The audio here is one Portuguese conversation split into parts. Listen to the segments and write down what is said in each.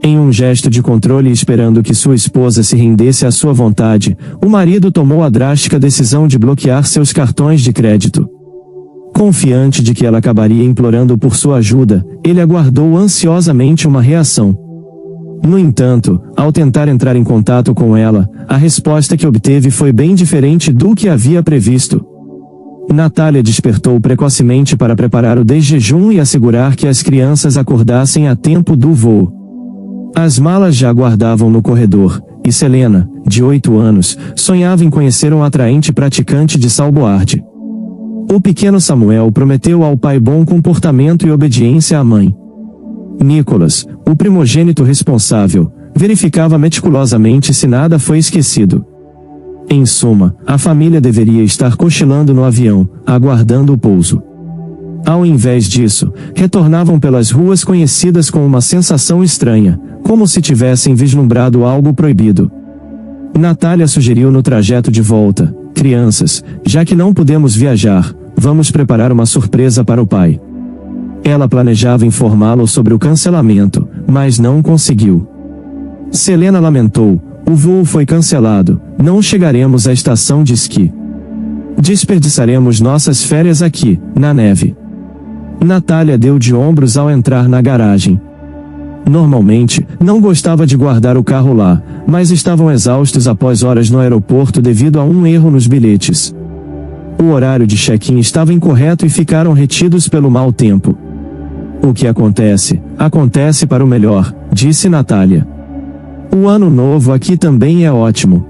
Em um gesto de controle e esperando que sua esposa se rendesse à sua vontade, o marido tomou a drástica decisão de bloquear seus cartões de crédito. Confiante de que ela acabaria implorando por sua ajuda, ele aguardou ansiosamente uma reação. No entanto, ao tentar entrar em contato com ela, a resposta que obteve foi bem diferente do que havia previsto. Natália despertou precocemente para preparar o desjejum e assegurar que as crianças acordassem a tempo do voo. As malas já aguardavam no corredor, e Selena, de 8 anos, sonhava em conhecer um atraente praticante de salboarde. O pequeno Samuel prometeu ao pai bom comportamento e obediência à mãe. Nicholas, o primogênito responsável, verificava meticulosamente se nada foi esquecido. Em suma, a família deveria estar cochilando no avião, aguardando o pouso. Ao invés disso, retornavam pelas ruas conhecidas com uma sensação estranha, como se tivessem vislumbrado algo proibido. Natália sugeriu no trajeto de volta: crianças, já que não podemos viajar, vamos preparar uma surpresa para o pai. Ela planejava informá-lo sobre o cancelamento, mas não conseguiu. Selena lamentou: o voo foi cancelado, não chegaremos à estação de esqui. Desperdiçaremos nossas férias aqui, na neve. Natália deu de ombros ao entrar na garagem. Normalmente, não gostava de guardar o carro lá, mas estavam exaustos após horas no aeroporto devido a um erro nos bilhetes. O horário de check-in estava incorreto e ficaram retidos pelo mau tempo. O que acontece, acontece para o melhor, disse Natália. O ano novo aqui também é ótimo.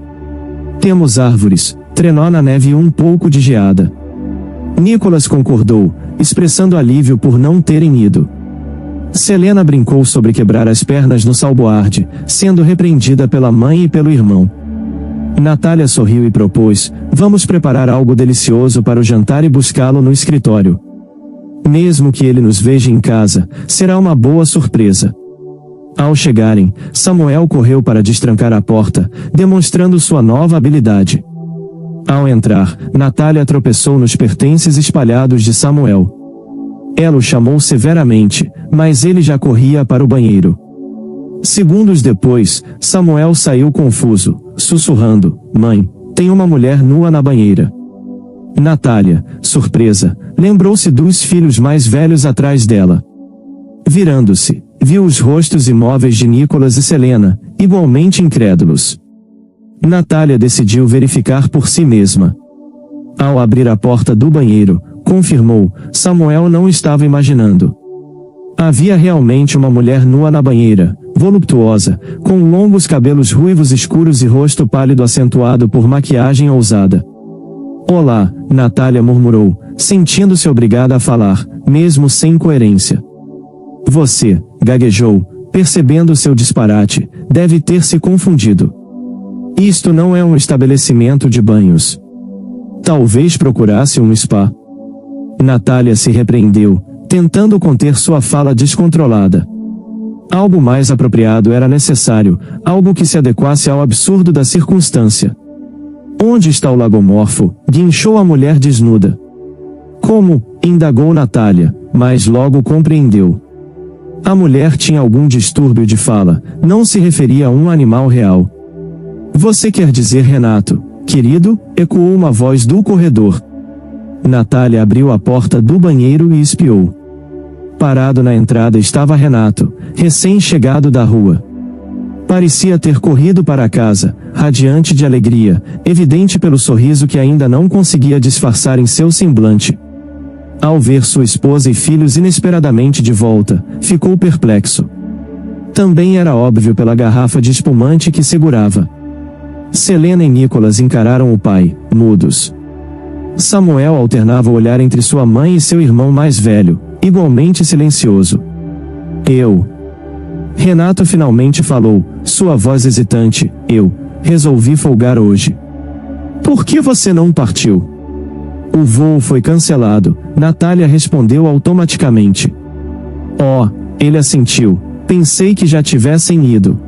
Temos árvores, trenó na neve e um pouco de geada. Nicholas concordou, expressando alívio por não terem ido. Selena brincou sobre quebrar as pernas no salboarde, sendo repreendida pela mãe e pelo irmão. Natália sorriu e propôs: vamos preparar algo delicioso para o jantar e buscá-lo no escritório. Mesmo que ele nos veja em casa, será uma boa surpresa. Ao chegarem, Samuel correu para destrancar a porta, demonstrando sua nova habilidade. Ao entrar, Natália tropeçou nos pertences espalhados de Samuel. Ela o chamou severamente, mas ele já corria para o banheiro. Segundos depois, Samuel saiu confuso, sussurrando: mãe, tem uma mulher nua na banheira. Natália, surpresa, lembrou-se dos filhos mais velhos atrás dela. Virando-se, viu os rostos imóveis de Nicholas e Selena, igualmente incrédulos. Natália decidiu verificar por si mesma. Ao abrir a porta do banheiro, confirmou: Samuel não estava imaginando. Havia realmente uma mulher nua na banheira, voluptuosa, com longos cabelos ruivos escuros e rosto pálido acentuado por maquiagem ousada. Olá, Natália murmurou, sentindo-se obrigada a falar, mesmo sem coerência. Você, gaguejou, percebendo seu disparate, deve ter se confundido. Isto não é um estabelecimento de banhos. Talvez procurasse um spa. Natália se repreendeu, tentando conter sua fala descontrolada. Algo mais apropriado era necessário, algo que se adequasse ao absurdo da circunstância. Onde está o lagomorfo? Guinchou a mulher desnuda. Como? Indagou Natália, mas logo compreendeu. A mulher tinha algum distúrbio de fala, não se referia a um animal real. Você quer dizer Renato, querido? Ecoou uma voz do corredor. Natália abriu a porta do banheiro e espiou. Parado na entrada estava Renato, recém-chegado da rua. Parecia ter corrido para casa, radiante de alegria, evidente pelo sorriso que ainda não conseguia disfarçar em seu semblante. Ao ver sua esposa e filhos inesperadamente de volta, ficou perplexo. Também era óbvio pela garrafa de espumante que segurava. Selena e Nicholas encararam o pai, mudos. Samuel alternava o olhar entre sua mãe e seu irmão mais velho, igualmente silencioso. Renato finalmente falou, sua voz hesitante: eu resolvi folgar hoje. Por que você não partiu? O voo foi cancelado, Natália respondeu automaticamente. Ele assentiu, pensei que já tivessem ido.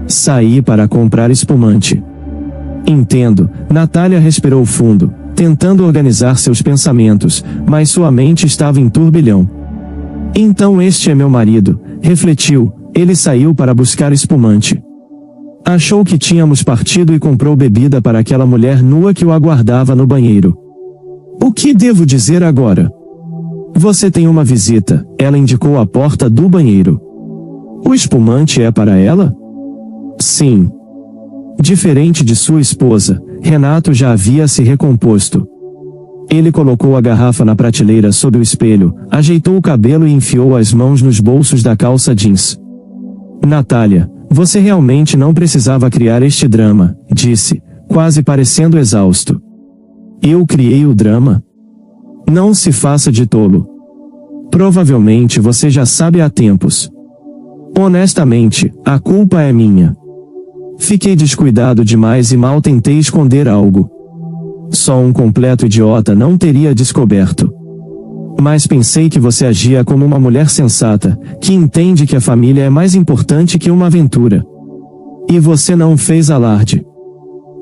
Saí para comprar espumante. Entendo, Natália respirou fundo, tentando organizar seus pensamentos, mas sua mente estava em turbilhão. Então este é meu marido, refletiu, ele saiu para buscar espumante. Achou que tínhamos partido e comprou bebida para aquela mulher nua que o aguardava no banheiro. O que devo dizer agora? Você tem uma visita, ela indicou a porta do banheiro. O espumante é para ela? Sim. Diferente de sua esposa, Renato já havia se recomposto. Ele colocou a garrafa na prateleira sob o espelho, ajeitou o cabelo e enfiou as mãos nos bolsos da calça jeans. Natália, você realmente não precisava criar este drama, disse, quase parecendo exausto. Eu criei o drama? Não se faça de tolo. Provavelmente você já sabe há tempos. Honestamente, a culpa é minha. Fiquei descuidado demais e mal tentei esconder algo. Só um completo idiota não teria descoberto. Mas pensei que você agia como uma mulher sensata, que entende que a família é mais importante que uma aventura. E você não fez alarde.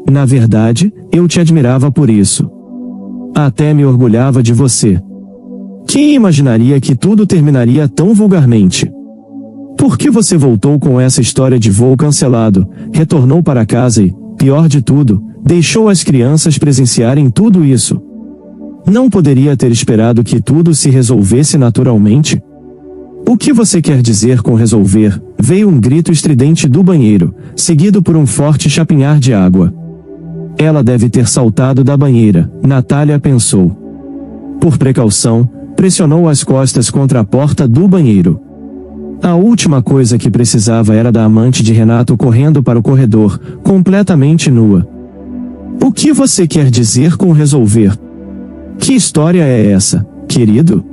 Na verdade, eu te admirava por isso. Até me orgulhava de você. Quem imaginaria que tudo terminaria tão vulgarmente? Por que você voltou com essa história de voo cancelado, retornou para casa e, pior de tudo, deixou as crianças presenciarem tudo isso? Não poderia ter esperado que tudo se resolvesse naturalmente? O que você quer dizer com resolver? Veio um grito estridente do banheiro, seguido por um forte chapinhar de água. Ela deve ter saltado da banheira, Natália pensou. Por precaução, pressionou as costas contra a porta do banheiro. A última coisa que precisava era da amante de Renato correndo para o corredor, completamente nua. O que você quer dizer com resolver? Que história é essa, querido?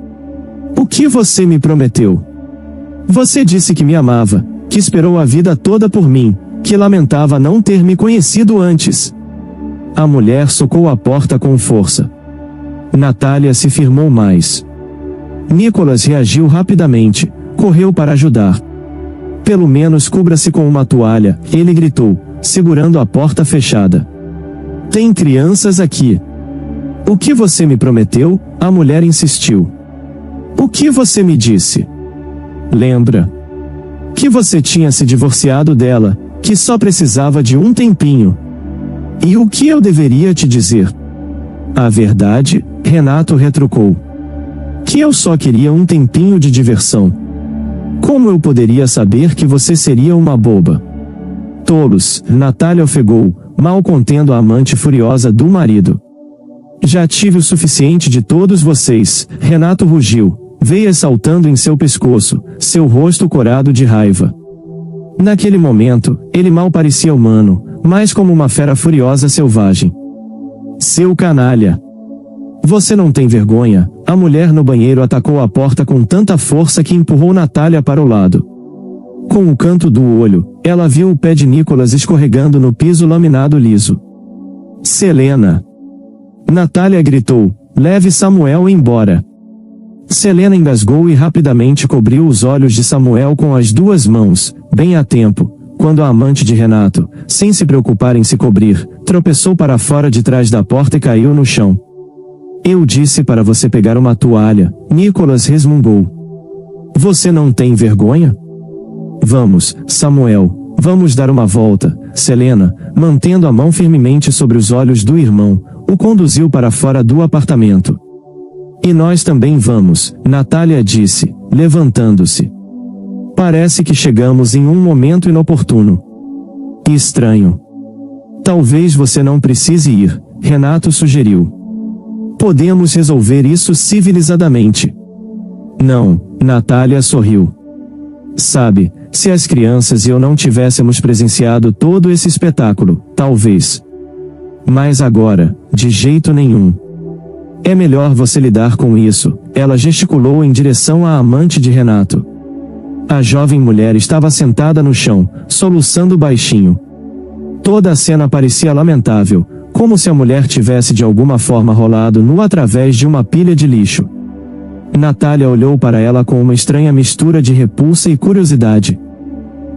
O que você me prometeu? Você disse que me amava, que esperou a vida toda por mim, que lamentava não ter me conhecido antes. A mulher socou a porta com força. Natália se firmou mais. Nicholas reagiu rapidamente, correu para ajudar. Pelo menos cubra-se com uma toalha, ele gritou, segurando a porta fechada. Tem crianças aqui. O que você me prometeu? A mulher insistiu. O que você me disse? Lembra? Que você tinha se divorciado dela, que só precisava de um tempinho. E o que eu deveria te dizer? A verdade, Renato retrucou. Que eu só queria um tempinho de diversão. Como eu poderia saber que você seria uma boba? Tolos, Natália ofegou, mal contendo a amante furiosa do marido. Já tive o suficiente de todos vocês, Renato rugiu, veias saltando em seu pescoço, seu rosto corado de raiva. Naquele momento, ele mal parecia humano, mas como uma fera furiosa selvagem. Seu canalha! Você não tem vergonha? A mulher no banheiro atacou a porta com tanta força que empurrou Natália para o lado. Com o canto do olho, ela viu o pé de Nicholas escorregando no piso laminado liso. Selena! Natália gritou, leve Samuel embora. Selena engasgou e rapidamente cobriu os olhos de Samuel com as duas mãos, bem a tempo, quando a amante de Renato, sem se preocupar em se cobrir, tropeçou para fora de trás da porta e caiu no chão. Eu disse para você pegar uma toalha, Nicholas resmungou. Você não tem vergonha? Vamos, Samuel, vamos dar uma volta. Selena, mantendo a mão firmemente sobre os olhos do irmão, o conduziu para fora do apartamento. E nós também vamos, Natália disse, levantando-se. Parece que chegamos em um momento inoportuno. Estranho. Talvez você não precise ir, Renato sugeriu. Podemos resolver isso civilizadamente. Não, Natália sorriu. Sabe, se as crianças e eu não tivéssemos presenciado todo esse espetáculo, talvez. Mas agora, de jeito nenhum. É melhor você lidar com isso, ela gesticulou em direção à amante de Renato. A jovem mulher estava sentada no chão, soluçando baixinho. Toda a cena parecia lamentável, como se a mulher tivesse de alguma forma rolado nua através de uma pilha de lixo. Natália olhou para ela com uma estranha mistura de repulsa e curiosidade.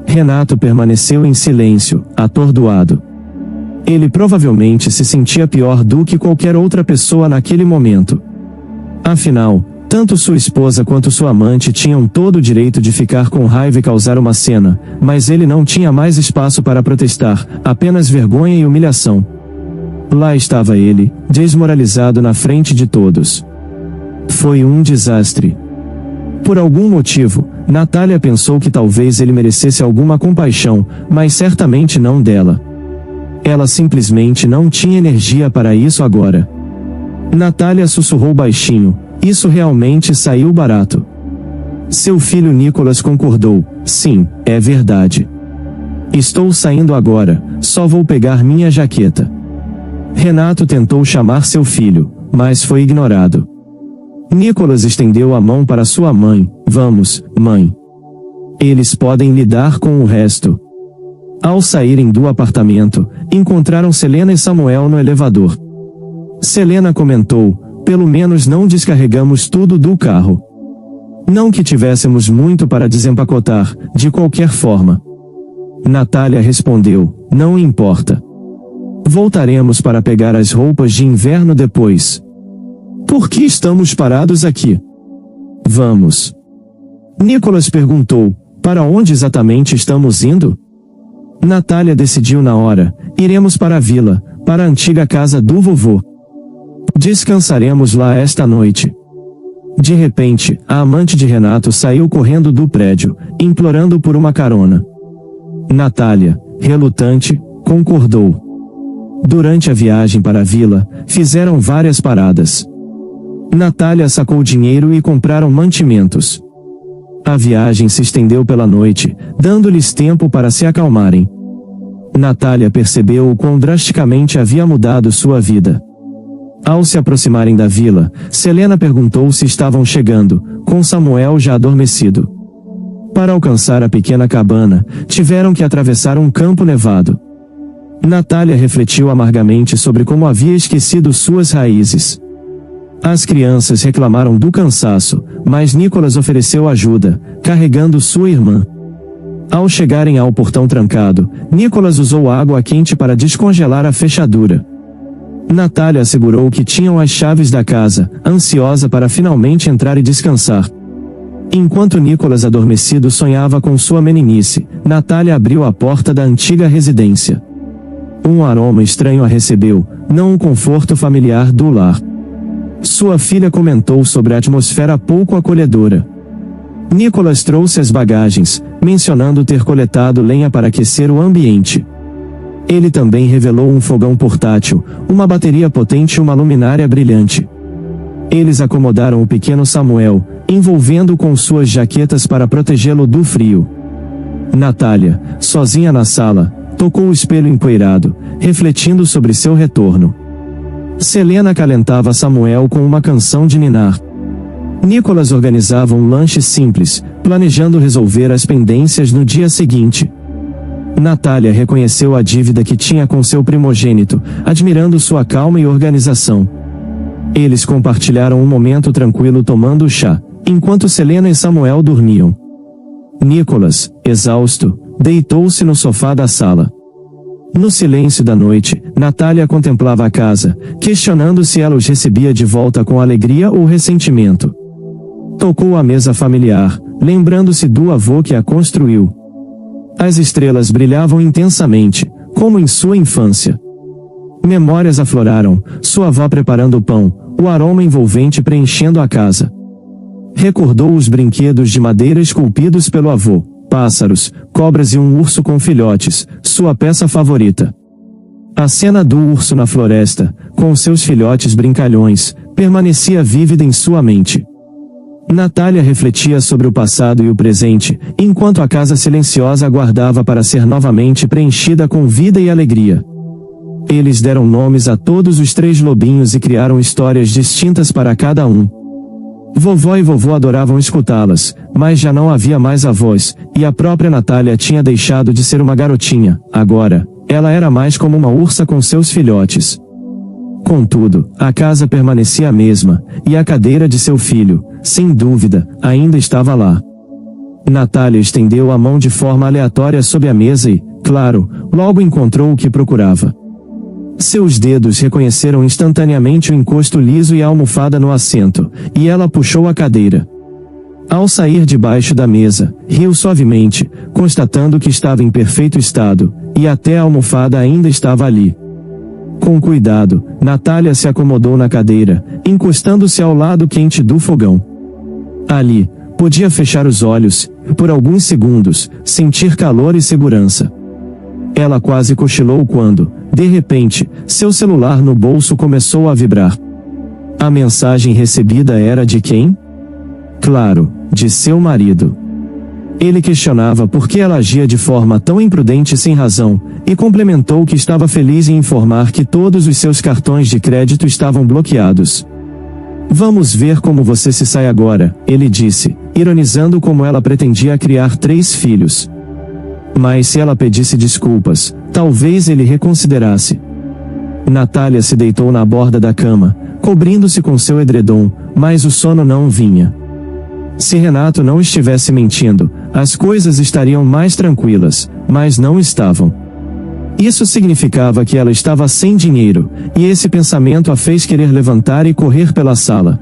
Renato permaneceu em silêncio, atordoado. Ele provavelmente se sentia pior do que qualquer outra pessoa naquele momento. Afinal, Tanto sua esposa quanto sua amante tinham todo o direito de ficar com raiva e causar uma cena, mas ele não tinha mais espaço para protestar, apenas vergonha e humilhação. Lá estava ele, desmoralizado na frente de todos. Foi um desastre. Por algum motivo, Natália pensou que talvez ele merecesse alguma compaixão, mas certamente não dela. Ela simplesmente não tinha energia para isso agora. Natália sussurrou baixinho: "Isso realmente saiu barato." Seu filho Nicholas concordou: "Sim, é verdade. Estou saindo agora, só vou pegar minha jaqueta." Renato tentou chamar seu filho, mas foi ignorado. Nicholas estendeu a mão para sua mãe: "Vamos, mãe. Eles podem lidar com o resto." Ao saírem do apartamento, encontraram Selena e Samuel no elevador. Selena comentou: "Pelo menos não descarregamos tudo do carro. Não que tivéssemos muito para desempacotar, de qualquer forma." Natália respondeu: "Não importa. Voltaremos para pegar as roupas de inverno depois. Por que estamos parados aqui?" "Vamos." Nicholas perguntou: "Para onde exatamente estamos indo?" Natália decidiu na hora: "Iremos para a vila, para a antiga casa do vovô. Descansaremos lá esta noite." De repente, a amante de Renato saiu correndo do prédio, implorando por uma carona. Natália, relutante, concordou. Durante a viagem para a vila, fizeram várias paradas. Natália sacou dinheiro e compraram mantimentos. A viagem se estendeu pela noite, dando-lhes tempo para se acalmarem. Natália percebeu o quão drasticamente havia mudado sua vida. Ao se aproximarem da vila, Selena perguntou se estavam chegando, com Samuel já adormecido. Para alcançar a pequena cabana, tiveram que atravessar um campo nevado. Natália refletiu amargamente sobre como havia esquecido suas raízes. As crianças reclamaram do cansaço, mas Nicholas ofereceu ajuda, carregando sua irmã. Ao chegarem ao portão trancado, Nicholas usou água quente para descongelar a fechadura. Natália assegurou que tinham as chaves da casa, ansiosa para finalmente entrar e descansar. Enquanto Nicholas adormecido sonhava com sua meninice, Natália abriu a porta da antiga residência. Um aroma estranho a recebeu, não o conforto familiar do lar. Sua filha comentou sobre a atmosfera pouco acolhedora. Nicholas trouxe as bagagens, mencionando ter coletado lenha para aquecer o ambiente. Ele também revelou um fogão portátil, uma bateria potente e uma luminária brilhante. Eles acomodaram o pequeno Samuel, envolvendo-o com suas jaquetas para protegê-lo do frio. Natália, sozinha na sala, tocou o espelho empoeirado, refletindo sobre seu retorno. Selena acalentava Samuel com uma canção de ninar. Nicholas organizava um lanche simples, planejando resolver as pendências no dia seguinte. Natália reconheceu a dívida que tinha com seu primogênito, admirando sua calma e organização. Eles compartilharam um momento tranquilo tomando chá, enquanto Selena e Samuel dormiam. Nicholas, exausto, deitou-se no sofá da sala. No silêncio da noite, Natália contemplava a casa, questionando se ela os recebia de volta com alegria ou ressentimento. Tocou a mesa familiar, lembrando-se do avô que a construiu. As estrelas brilhavam intensamente, como em sua infância. Memórias afloraram, sua avó preparando o pão, o aroma envolvente preenchendo a casa. Recordou os brinquedos de madeira esculpidos pelo avô, pássaros, cobras e um urso com filhotes, sua peça favorita. A cena do urso na floresta, com seus filhotes brincalhões, permanecia vívida em sua mente. Natália refletia sobre o passado e o presente, enquanto a casa silenciosa aguardava para ser novamente preenchida com vida e alegria. Eles deram nomes a todos os 3 lobinhos e criaram histórias distintas para cada um. Vovó e vovô adoravam escutá-las, mas já não havia mais avós, e a própria Natália tinha deixado de ser uma garotinha. Agora, ela era mais como uma ursa com seus filhotes. Contudo, a casa permanecia a mesma, e a cadeira de seu filho, sem dúvida, ainda estava lá. Natália estendeu a mão de forma aleatória sob a mesa e, claro, logo encontrou o que procurava. Seus dedos reconheceram instantaneamente o encosto liso e a almofada no assento, e ela puxou a cadeira. Ao sair debaixo da mesa, riu suavemente, constatando que estava em perfeito estado, e até a almofada ainda estava ali. Com cuidado, Natália se acomodou na cadeira, encostando-se ao lado quente do fogão. Ali, podia fechar os olhos, e por alguns segundos, sentir calor e segurança. Ela quase cochilou quando, de repente, seu celular no bolso começou a vibrar. A mensagem recebida era de quem? Claro, de seu marido. Ele questionava por que ela agia de forma tão imprudente e sem razão, e complementou que estava feliz em informar que todos os seus cartões de crédito estavam bloqueados. Vamos ver como você se sai agora, ele disse, ironizando como ela pretendia criar 3 filhos. Mas se ela pedisse desculpas, talvez ele reconsiderasse. Natália se deitou na borda da cama, cobrindo-se com seu edredom, mas o sono não vinha. Se Renato não estivesse mentindo, as coisas estariam mais tranquilas, mas não estavam. Isso significava que ela estava sem dinheiro, e esse pensamento a fez querer levantar e correr pela sala.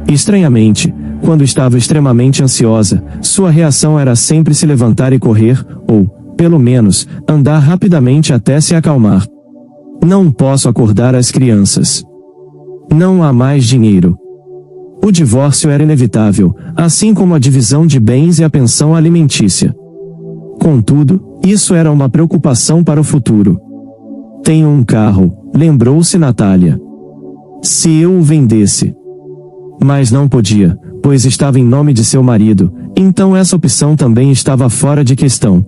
Estranhamente, quando estava extremamente ansiosa, sua reação era sempre se levantar e correr, ou, pelo menos, andar rapidamente até se acalmar. Não posso acordar as crianças. Não há mais dinheiro. O divórcio era inevitável, assim como a divisão de bens e a pensão alimentícia. Contudo, isso era uma preocupação para o futuro. Tenho um carro, lembrou-se Natália. Se eu o vendesse. Mas não podia, pois estava em nome de seu marido, então essa opção também estava fora de questão.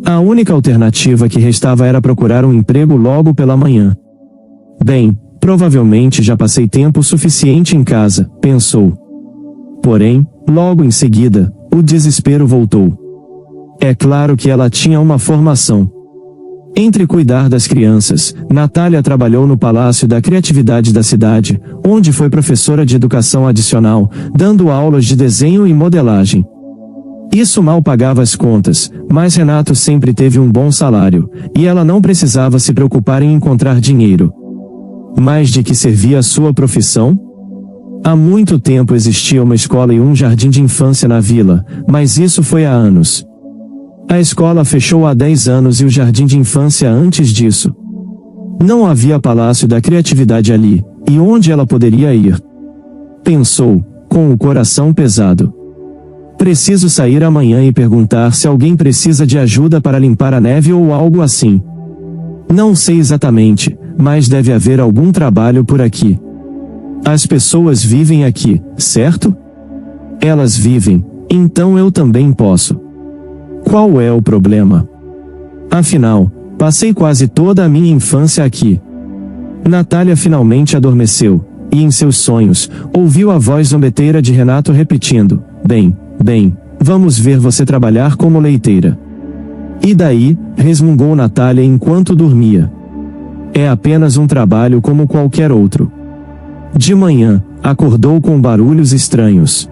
A única alternativa que restava era procurar um emprego logo pela manhã. Bem, provavelmente já passei tempo suficiente em casa, pensou. Porém, logo em seguida, o desespero voltou. É claro que ela tinha uma formação. Entre cuidar das crianças, Natália trabalhou no Palácio da Criatividade da cidade, onde foi professora de educação adicional, dando aulas de desenho e modelagem. Isso mal pagava as contas, mas Renato sempre teve um bom salário, e ela não precisava se preocupar em encontrar dinheiro. Mas de que servia a sua profissão? Há muito tempo existia uma escola e um jardim de infância na vila, mas isso foi há anos. A escola fechou há 10 anos e o jardim de infância antes disso. Não havia Palácio da Criatividade ali, e onde ela poderia ir? Pensou, com o coração pesado. Preciso sair amanhã e perguntar se alguém precisa de ajuda para limpar a neve ou algo assim. Não sei exatamente, mas deve haver algum trabalho por aqui. As pessoas vivem aqui, certo? Elas vivem, então eu também posso. Qual é o problema? Afinal, passei quase toda a minha infância aqui. Natália finalmente adormeceu, e em seus sonhos, ouviu a voz zombeteira de Renato repetindo, bem, vamos ver você trabalhar como leiteira. E daí, resmungou Natália enquanto dormia. É apenas um trabalho como qualquer outro. De manhã, acordou com barulhos estranhos.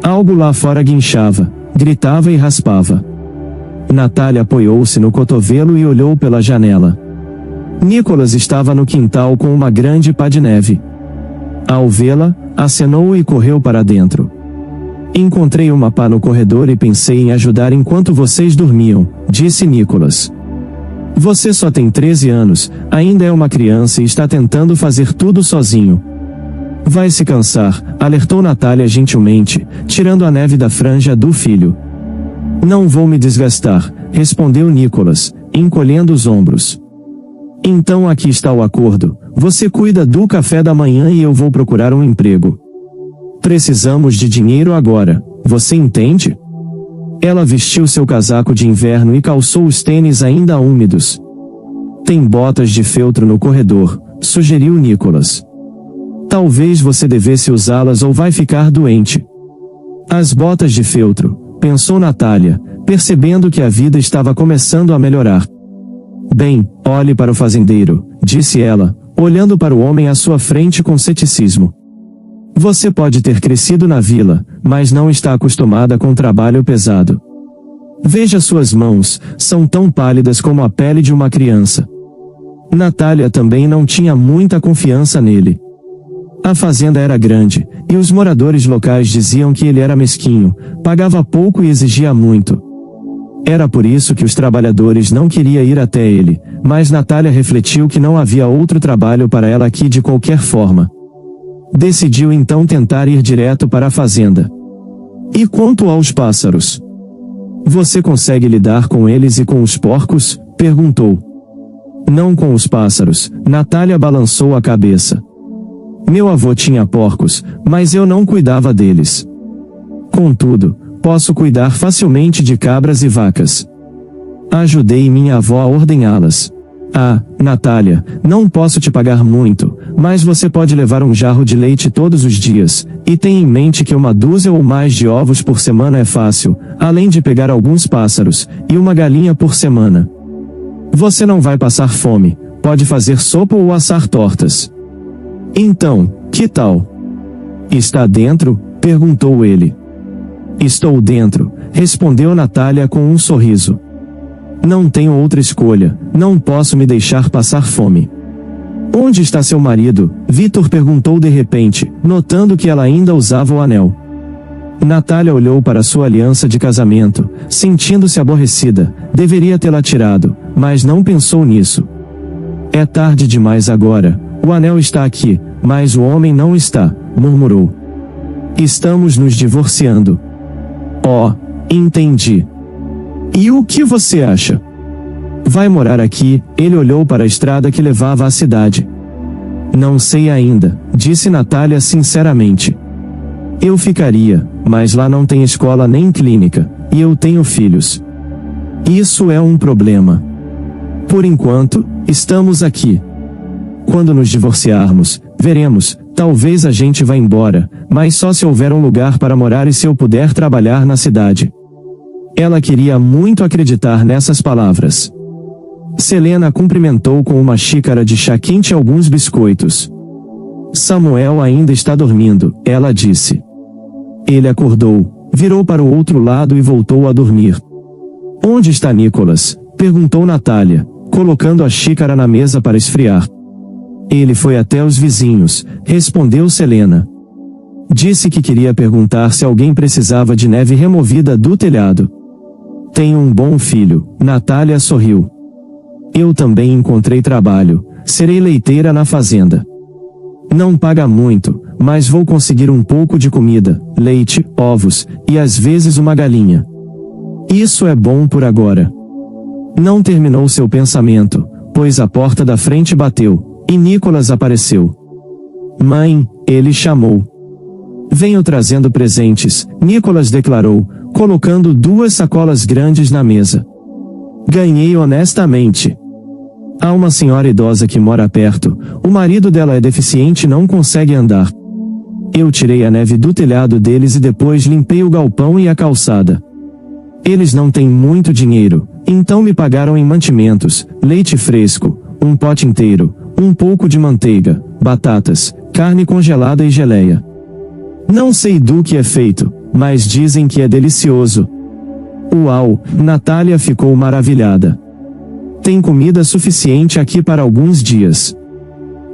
Algo lá fora guinchava, gritava e raspava. Natália apoiou-se no cotovelo e olhou pela janela. Nicholas estava no quintal com uma grande pá de neve. Ao vê-la, acenou e correu para dentro. Encontrei uma pá no corredor e pensei em ajudar enquanto vocês dormiam, disse Nicholas. Você só tem 13 anos, ainda é uma criança e está tentando fazer tudo sozinho. Vai se cansar, alertou Natália gentilmente, tirando a neve da franja do filho. Não vou me desgastar, respondeu Nicholas, encolhendo os ombros. Então aqui está o acordo, você cuida do café da manhã e eu vou procurar um emprego. Precisamos de dinheiro agora, você entende? Ela vestiu seu casaco de inverno e calçou os tênis ainda úmidos. Tem botas de feltro no corredor, sugeriu Nicholas. Talvez você devesse usá-las ou vai ficar doente. As botas de feltro, pensou Natália, percebendo que a vida estava começando a melhorar. Bem, olhe para o fazendeiro, disse ela, olhando para o homem à sua frente com ceticismo. Você pode ter crescido na vila, mas não está acostumada com trabalho pesado. Veja suas mãos, são tão pálidas como a pele de uma criança. Natália também não tinha muita confiança nele. A fazenda era grande, e os moradores locais diziam que ele era mesquinho, pagava pouco e exigia muito. Era por isso que os trabalhadores não queriam ir até ele, mas Natália refletiu que não havia outro trabalho para ela aqui de qualquer forma. Decidiu então tentar ir direto para a fazenda. E quanto aos pássaros? Você consegue lidar com eles e com os porcos? Perguntou. Não com os pássaros, Natália balançou a cabeça. Meu avô tinha porcos, mas eu não cuidava deles. Contudo, posso cuidar facilmente de cabras e vacas. Ajudei minha avó a ordenhá-las. Ah, Natália, não posso te pagar muito, mas você pode levar um jarro de leite todos os dias, e tenha em mente que uma dúzia ou mais de ovos por semana é fácil, além de pegar alguns pássaros, e uma galinha por semana. Você não vai passar fome, pode fazer sopa ou assar tortas. Então, que tal? Está dentro? Perguntou ele. Estou dentro, respondeu Natália com um sorriso. Não tenho outra escolha, não posso me deixar passar fome. Onde está seu marido? Vitor perguntou de repente, notando que ela ainda usava o anel. Natália olhou para sua aliança de casamento, sentindo-se aborrecida, deveria tê-la tirado, mas não pensou nisso. É tarde demais agora, o anel está aqui, mas o homem não está, murmurou. Estamos nos divorciando. Oh, entendi. E o que você acha? Vai morar aqui? Ele olhou para a estrada que levava à cidade. Não sei ainda, disse Natália sinceramente. Eu ficaria, mas lá não tem escola nem clínica, e eu tenho filhos. Isso é um problema. Por enquanto, estamos aqui. Quando nos divorciarmos, veremos, talvez a gente vá embora, mas só se houver um lugar para morar e se eu puder trabalhar na cidade. Ela queria muito acreditar nessas palavras. Selena cumprimentou com uma xícara de chá quente e alguns biscoitos. Samuel ainda está dormindo, ela disse. Ele acordou, virou para o outro lado e voltou a dormir. Onde está Nicholas? Perguntou Natália, colocando a xícara na mesa para esfriar. Ele foi até os vizinhos, respondeu Selena. Disse que queria perguntar se alguém precisava de neve removida do telhado. Tenho um bom filho, Natália sorriu. Eu também encontrei trabalho, serei leiteira na fazenda. Não paga muito, mas vou conseguir um pouco de comida, leite, ovos, e às vezes uma galinha. Isso é bom por agora. Não terminou seu pensamento, pois a porta da frente bateu, e Nicholas apareceu. Mãe, ele chamou. Venho trazendo presentes, Nicholas declarou, colocando 2 sacolas grandes na mesa. Ganhei honestamente. Há uma senhora idosa que mora perto, o marido dela é deficiente e não consegue andar. Eu tirei a neve do telhado deles e depois limpei o galpão e a calçada. Eles não têm muito dinheiro, então me pagaram em mantimentos, leite fresco, um pote inteiro, um pouco de manteiga, batatas, carne congelada e geleia. Não sei do que é feito, mas dizem que é delicioso. Uau, Natália ficou maravilhada. Tem comida suficiente aqui para alguns dias.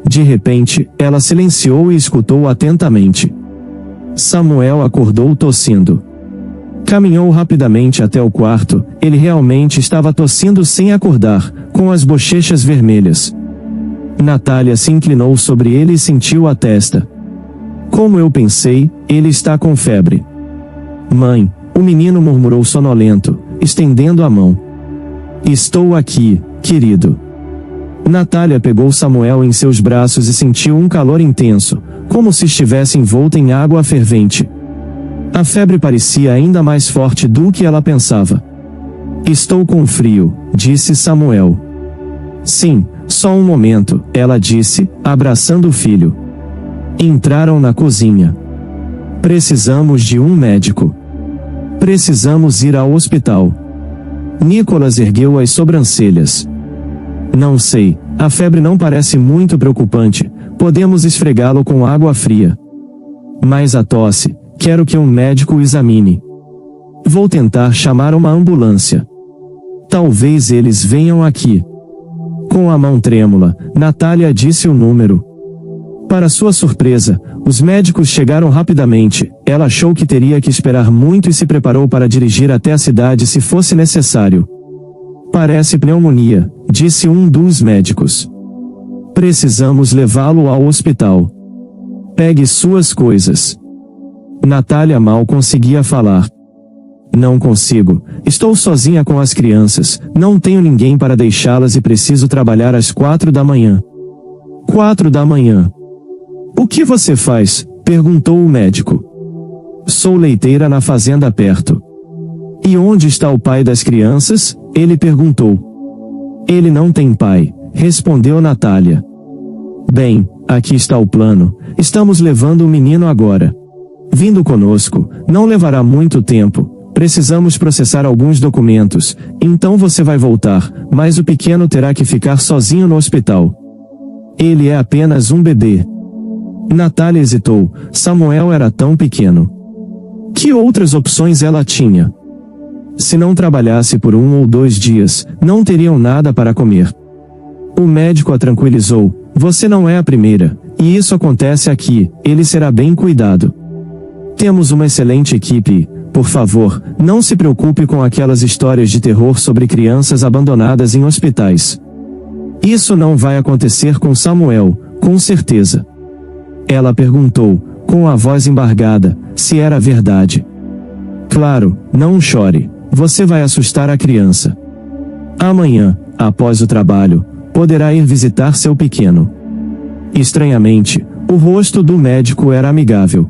De repente, ela silenciou e escutou atentamente. Samuel acordou tossindo. Caminhou rapidamente até o quarto, ele realmente estava tossindo sem acordar, com as bochechas vermelhas. Natália se inclinou sobre ele e sentiu a testa. Como eu pensei, ele está com febre. Mãe, o menino murmurou sonolento, estendendo a mão. Estou aqui, querido. Natália pegou Samuel em seus braços e sentiu um calor intenso, como se estivesse envolta em água fervente. A febre parecia ainda mais forte do que ela pensava. Estou com frio, disse Samuel. Sim, só um momento, ela disse, abraçando o filho. Entraram na cozinha. Precisamos de um médico. Precisamos ir ao hospital. Nicholas ergueu as sobrancelhas. Não sei, a febre não parece muito preocupante, podemos esfregá-lo com água fria. Mas a tosse, quero que um médico o examine. Vou tentar chamar uma ambulância. Talvez eles venham aqui. Com a mão trêmula, Natália disse o número. Para sua surpresa, os médicos chegaram rapidamente. Ela achou que teria que esperar muito e se preparou para dirigir até a cidade se fosse necessário. Parece pneumonia, disse um dos médicos. Precisamos levá-lo ao hospital. Pegue suas coisas. Natália mal conseguia falar. Não consigo. Estou sozinha com as crianças, não tenho ninguém para deixá-las e preciso trabalhar às 4 da manhã. 4 da manhã. O que você faz? Perguntou o médico. Sou leiteira na fazenda perto. E onde está o pai das crianças? Ele perguntou. Ele não tem pai, respondeu Natália. Bem, aqui está o plano. Estamos levando o menino agora. Vindo conosco, não levará muito tempo. Precisamos processar alguns documentos, então você vai voltar, mas o pequeno terá que ficar sozinho no hospital. Ele é apenas um bebê. Natália hesitou. Samuel era tão pequeno. Que outras opções ela tinha? Se não trabalhasse por 1 ou 2 dias, não teriam nada para comer. O médico a tranquilizou. Você não é a primeira, e isso acontece aqui, ele será bem cuidado. Temos uma excelente equipe. Por favor, não se preocupe com aquelas histórias de terror sobre crianças abandonadas em hospitais. Isso não vai acontecer com Samuel, com certeza. Ela perguntou, com a voz embargada, se era verdade. Claro, não chore. Você vai assustar a criança. Amanhã, após o trabalho, poderá ir visitar seu pequeno. Estranhamente, o rosto do médico era amigável.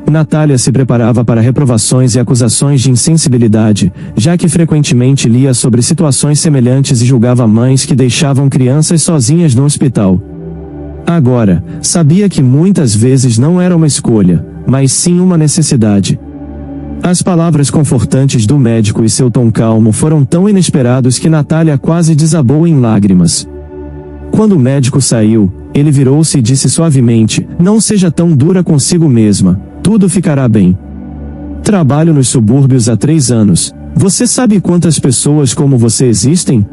Natália se preparava para reprovações e acusações de insensibilidade, já que frequentemente lia sobre situações semelhantes e julgava mães que deixavam crianças sozinhas no hospital. Agora, sabia que muitas vezes não era uma escolha, mas sim uma necessidade. As palavras confortantes do médico e seu tom calmo foram tão inesperados que Natália quase desabou em lágrimas. Quando o médico saiu, ele virou-se e disse suavemente, não seja tão dura consigo mesma, tudo ficará bem. Trabalho nos subúrbios há 3 anos, você sabe quantas pessoas como você existem?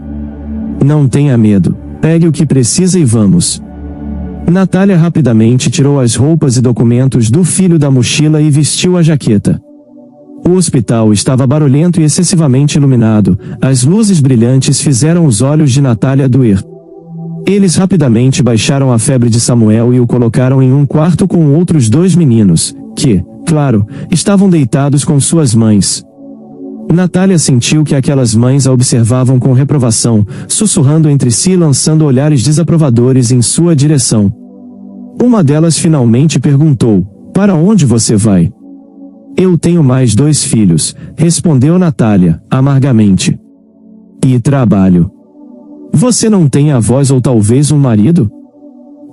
Não tenha medo, pegue o que precisa e vamos. Natália rapidamente tirou as roupas e documentos do filho da mochila e vestiu a jaqueta. O hospital estava barulhento e excessivamente iluminado, as luzes brilhantes fizeram os olhos de Natália doer. Eles rapidamente baixaram a febre de Samuel e o colocaram em um quarto com outros 2 meninos, que, claro, estavam deitados com suas mães. Natália sentiu que aquelas mães a observavam com reprovação, sussurrando entre si e lançando olhares desaprovadores em sua direção. Uma delas finalmente perguntou, para onde você vai? Eu tenho mais 2 filhos, respondeu Natália, amargamente. E trabalho. Você não tem avós ou talvez um marido?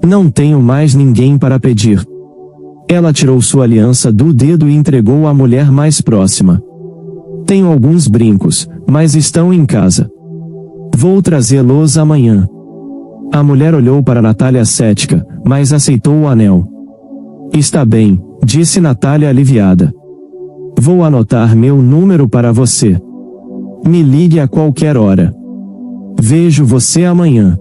Não tenho mais ninguém para pedir. Ela tirou sua aliança do dedo e entregou à mulher mais próxima. Tenho alguns brincos, mas estão em casa. Vou trazê-los amanhã. A mulher olhou para Natália cética, mas aceitou o anel. Está bem, disse Natália aliviada. Vou anotar meu número para você. Me ligue a qualquer hora. Vejo você amanhã.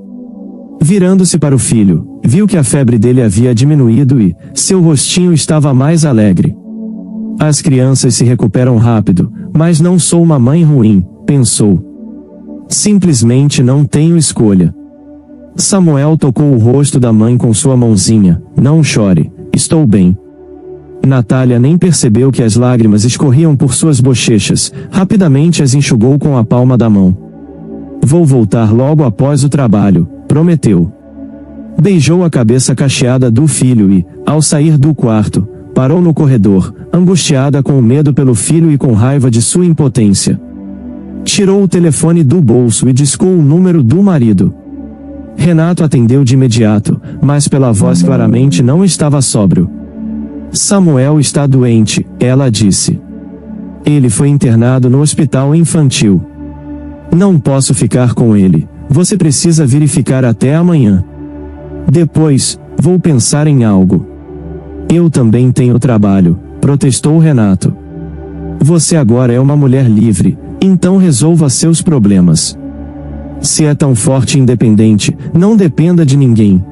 Virando-se para o filho, viu que a febre dele havia diminuído e seu rostinho estava mais alegre. As crianças se recuperam rápido, mas não sou uma mãe ruim, pensou. Simplesmente não tenho escolha. Samuel tocou o rosto da mãe com sua mãozinha. Não chore, estou bem. Natália nem percebeu que as lágrimas escorriam por suas bochechas, rapidamente as enxugou com a palma da mão. Vou voltar logo após o trabalho, prometeu. Beijou a cabeça cacheada do filho e, ao sair do quarto, parou no corredor, angustiada com o medo pelo filho e com raiva de sua impotência. Tirou o telefone do bolso e discou o número do marido. Renato atendeu de imediato, mas pela voz claramente não estava sóbrio. Samuel está doente, ela disse. Ele foi internado no hospital infantil. Não posso ficar com ele, você precisa verificar até amanhã. Depois, vou pensar em algo. Eu também tenho trabalho, protestou Renato. Você agora é uma mulher livre, então resolva seus problemas. Se é tão forte e independente, não dependa de ninguém.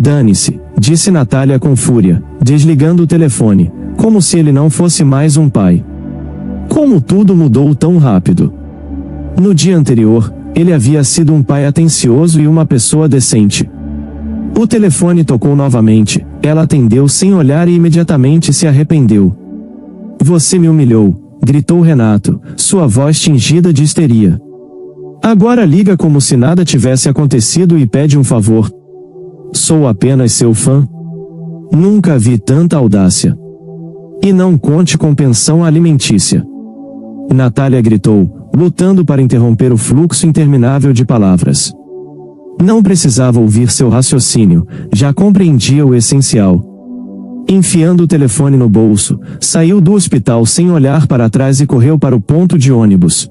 Dane-se, disse Natália com fúria, desligando o telefone, como se ele não fosse mais um pai. Como tudo mudou tão rápido. No dia anterior, ele havia sido um pai atencioso e uma pessoa decente. O telefone tocou novamente, ela atendeu sem olhar e imediatamente se arrependeu. Você me humilhou, gritou Renato, sua voz tingida de histeria. Agora liga como se nada tivesse acontecido e pede um favor. Sou apenas seu fã. Nunca vi tanta audácia. E não conte com pensão alimentícia. Natália gritou, lutando para interromper o fluxo interminável de palavras. Não precisava ouvir seu raciocínio, já compreendia o essencial. Enfiando o telefone no bolso, saiu do hospital sem olhar para trás e correu para o ponto de ônibus.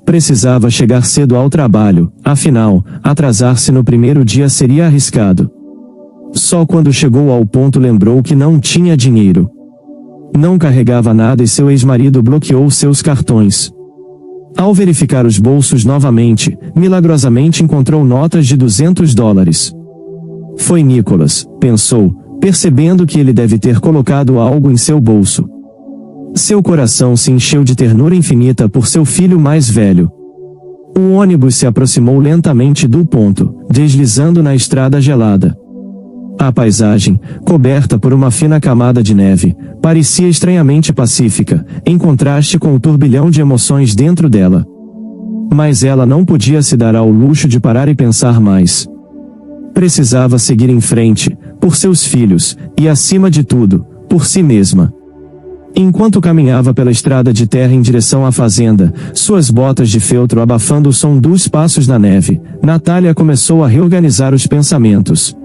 Precisava chegar cedo ao trabalho, afinal, atrasar-se no primeiro dia seria arriscado. Só quando chegou ao ponto lembrou que não tinha dinheiro. Não carregava nada e seu ex-marido bloqueou seus cartões. Ao verificar os bolsos novamente, milagrosamente encontrou notas de $200. Foi Nicholas, pensou, percebendo que ele deve ter colocado algo em seu bolso. Seu coração se encheu de ternura infinita por seu filho mais velho. O ônibus se aproximou lentamente do ponto, deslizando na estrada gelada. A paisagem, coberta por uma fina camada de neve, parecia estranhamente pacífica, em contraste com o turbilhão de emoções dentro dela. Mas ela não podia se dar ao luxo de parar e pensar mais. Precisava seguir em frente, por seus filhos, e acima de tudo, por si mesma. Enquanto caminhava pela estrada de terra em direção à fazenda, suas botas de feltro abafando o som dos passos na neve, Natália começou a reorganizar os pensamentos.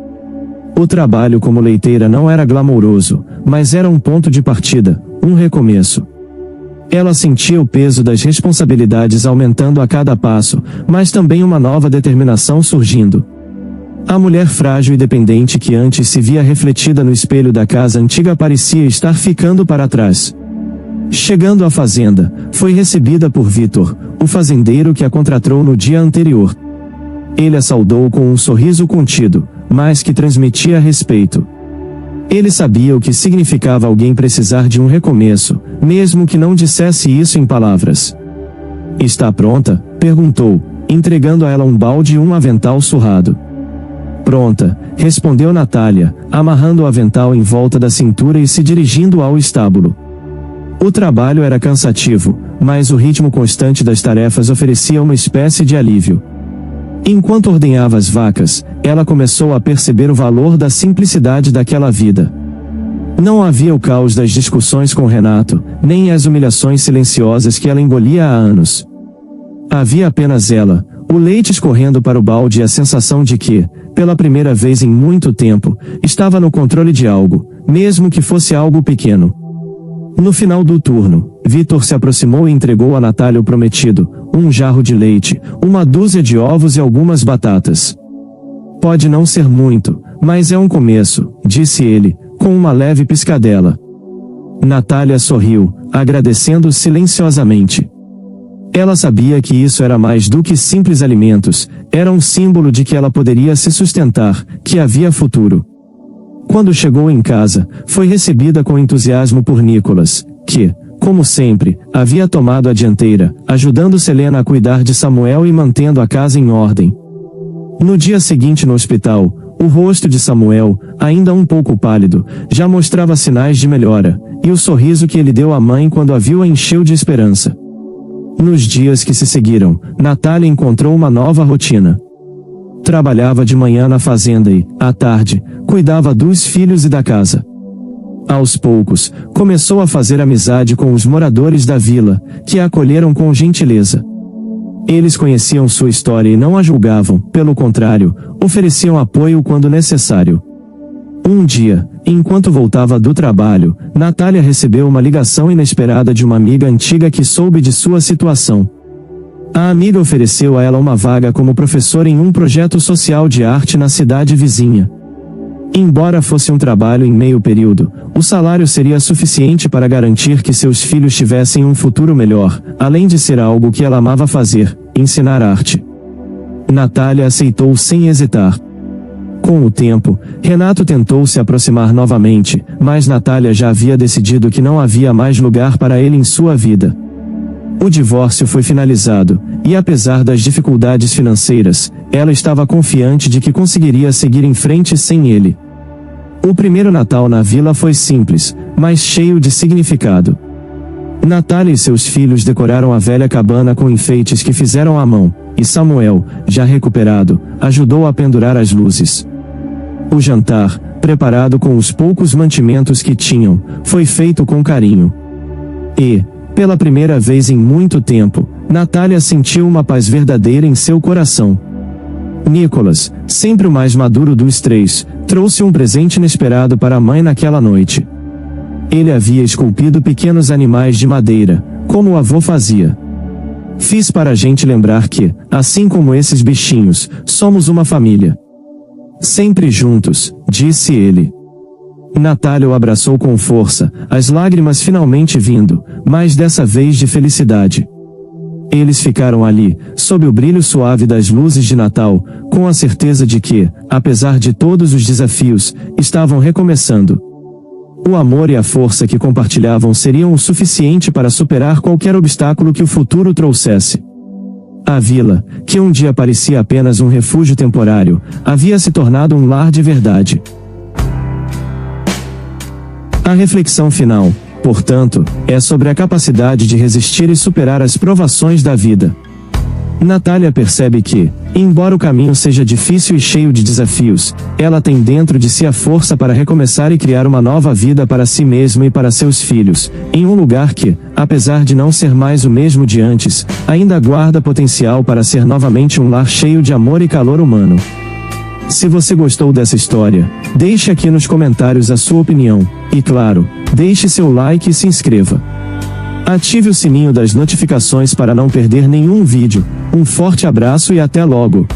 O trabalho como leiteira não era glamouroso, mas era um ponto de partida, um recomeço. Ela sentia o peso das responsabilidades aumentando a cada passo, mas também uma nova determinação surgindo. A mulher frágil e dependente que antes se via refletida no espelho da casa antiga parecia estar ficando para trás. Chegando à fazenda, foi recebida por Vitor, o fazendeiro que a contratou no dia anterior. Ele a saudou com um sorriso contido, mas que transmitia respeito. Ele sabia o que significava alguém precisar de um recomeço, mesmo que não dissesse isso em palavras. Está pronta? Perguntou, entregando a ela um balde e um avental surrado. Pronta, respondeu Natália, amarrando o avental em volta da cintura e se dirigindo ao estábulo. O trabalho era cansativo, mas o ritmo constante das tarefas oferecia uma espécie de alívio. Enquanto ordenhava as vacas, ela começou a perceber o valor da simplicidade daquela vida. Não havia o caos das discussões com Renato, nem as humilhações silenciosas que ela engolia há anos. Havia apenas ela, o leite escorrendo para o balde e a sensação de que, pela primeira vez em muito tempo, estava no controle de algo, mesmo que fosse algo pequeno. No final do turno, Vitor se aproximou e entregou a Natália o prometido, um jarro de leite, uma dúzia de ovos e algumas batatas. Pode não ser muito, mas é um começo, disse ele, com uma leve piscadela. Natália sorriu, agradecendo silenciosamente. Ela sabia que isso era mais do que simples alimentos, era um símbolo de que ela poderia se sustentar, que havia futuro. Quando chegou em casa, foi recebida com entusiasmo por Nicholas, que, como sempre, havia tomado a dianteira, ajudando Selena a cuidar de Samuel e mantendo a casa em ordem. No dia seguinte no hospital, o rosto de Samuel, ainda um pouco pálido, já mostrava sinais de melhora, e o sorriso que ele deu à mãe quando a viu a encheu de esperança. Nos dias que se seguiram, Natália encontrou uma nova rotina. Trabalhava de manhã na fazenda e, à tarde, cuidava dos filhos e da casa. Aos poucos, começou a fazer amizade com os moradores da vila, que a acolheram com gentileza. Eles conheciam sua história e não a julgavam, pelo contrário, ofereciam apoio quando necessário. Um dia, enquanto voltava do trabalho, Natália recebeu uma ligação inesperada de uma amiga antiga que soube de sua situação. A amiga ofereceu a ela uma vaga como professora em um projeto social de arte na cidade vizinha. Embora fosse um trabalho em meio período, o salário seria suficiente para garantir que seus filhos tivessem um futuro melhor, além de ser algo que ela amava fazer, ensinar arte. Natália aceitou sem hesitar. Com o tempo, Renato tentou se aproximar novamente, mas Natália já havia decidido que não havia mais lugar para ele em sua vida. O divórcio foi finalizado, e apesar das dificuldades financeiras, ela estava confiante de que conseguiria seguir em frente sem ele. O primeiro Natal na vila foi simples, mas cheio de significado. Natália e seus filhos decoraram a velha cabana com enfeites que fizeram à mão, e Samuel, já recuperado, ajudou a pendurar as luzes. O jantar, preparado com os poucos mantimentos que tinham, foi feito com carinho. E, pela primeira vez em muito tempo, Natália sentiu uma paz verdadeira em seu coração. Nicholas, sempre o mais maduro dos três, trouxe um presente inesperado para a mãe naquela noite. Ele havia esculpido pequenos animais de madeira, como o avô fazia. Fiz para a gente lembrar que, assim como esses bichinhos, somos uma família. Sempre juntos, disse ele. Natália o abraçou com força, as lágrimas finalmente vindo, mas dessa vez de felicidade. Eles ficaram ali, sob o brilho suave das luzes de Natal, com a certeza de que, apesar de todos os desafios, estavam recomeçando. O amor e a força que compartilhavam seriam o suficiente para superar qualquer obstáculo que o futuro trouxesse. A vila, que um dia parecia apenas um refúgio temporário, havia se tornado um lar de verdade. A reflexão final, portanto, é sobre a capacidade de resistir e superar as provações da vida. Natália percebe que, embora o caminho seja difícil e cheio de desafios, ela tem dentro de si a força para recomeçar e criar uma nova vida para si mesma e para seus filhos, em um lugar que, apesar de não ser mais o mesmo de antes, ainda guarda potencial para ser novamente um lar cheio de amor e calor humano. Se você gostou dessa história, deixe aqui nos comentários a sua opinião, e claro, deixe seu like e se inscreva. Ative o sininho das notificações para não perder nenhum vídeo. Um forte abraço e até logo!